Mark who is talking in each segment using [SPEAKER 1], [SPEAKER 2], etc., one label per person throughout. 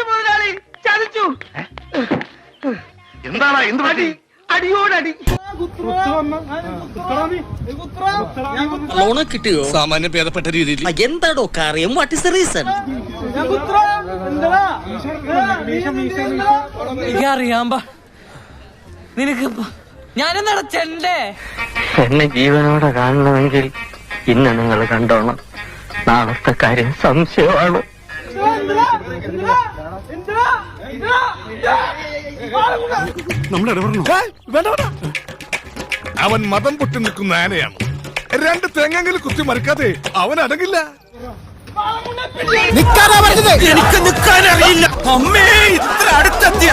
[SPEAKER 1] മുതലാളി ചതിച്ചു.
[SPEAKER 2] എന്താണ് എന്ത്
[SPEAKER 1] അടിയോടടി.
[SPEAKER 3] ലോണ് കിട്ടിയോ?
[SPEAKER 2] സാമാന്യം ഭേദപ്പെട്ട രീതിയിൽ.
[SPEAKER 3] എന്താടോ കാര്യം? What is the reason?
[SPEAKER 4] അറിയാമ്പ നിനക്ക് ഞാനെന്താ ചെണ്ടേ?
[SPEAKER 5] എന്നെ ജീവനോടെ കാണണമെങ്കിൽ ഇന്ന് നിങ്ങൾ കണ്ടോണം. നാളത്തെ കാര്യം സംശയമാണ്.
[SPEAKER 2] അവൻ മതം പൊട്ടി നിൽക്കുന്ന ആനയാണ്. 2 തേങ്ങെങ്കിലും കുത്തി മറിക്കാതെ അവൻ അടങ്ങില്ല.
[SPEAKER 6] എനിക്ക് നിൽക്കാനറിയില്ല. അമ്മേ, ഇത്ര അടുത്തെത്തിയ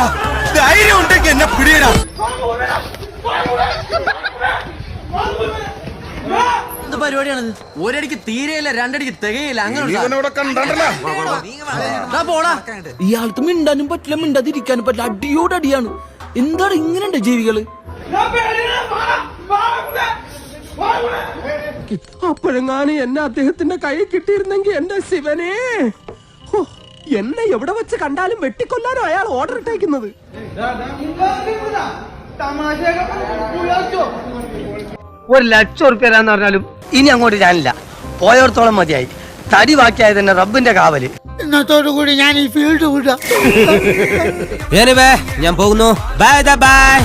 [SPEAKER 6] ധൈര്യം ഉണ്ടെങ്കിൽ എന്നെ പിടിയിടാ.
[SPEAKER 4] എന്ത് പരിപാടിയാണിത്? ഒരടിക്ക് തീരെയില്ല, 2 അടിക്ക് തികയില്ല. അങ്ങനെ പോടാ. ഇയാൾക്ക് മിണ്ടാനും പറ്റില്ല, മിണ്ടാതിരിക്കാനും പറ്റില്ല. അടിയോടടിയാണ്. എന്താണ് ഇങ്ങനെയുണ്ട് ജീവികള്?
[SPEAKER 6] അപ്പോഴെങ്ങാനും എന്നെ അദ്ദേഹത്തിന്റെ കൈ കിട്ടിയിരുന്നെങ്കിൽ എന്റെ ശിവനെ, എന്നെ എവിടെ വെച്ച് കണ്ടാലും വെട്ടിക്കൊല്ലാനോ അയാൾ ഓർഡർ ഇട്ടേക്കുന്നത്.
[SPEAKER 1] ₹1,00,000 തരാന്ന് പറഞ്ഞാലും ഇനി അങ്ങോട്ട് ഞാനില്ല. പോയോടത്തോളം മതിയായി. തടി ബാക്കിയായത് തന്നെ റബ്ബിന്റെ കാവല്.
[SPEAKER 6] ഇന്നത്തോടുകൂടി ഞാൻ ഈ ഫീൽഡ് വിടാം.
[SPEAKER 4] ഞാൻ പോകുന്നു. Bye bye.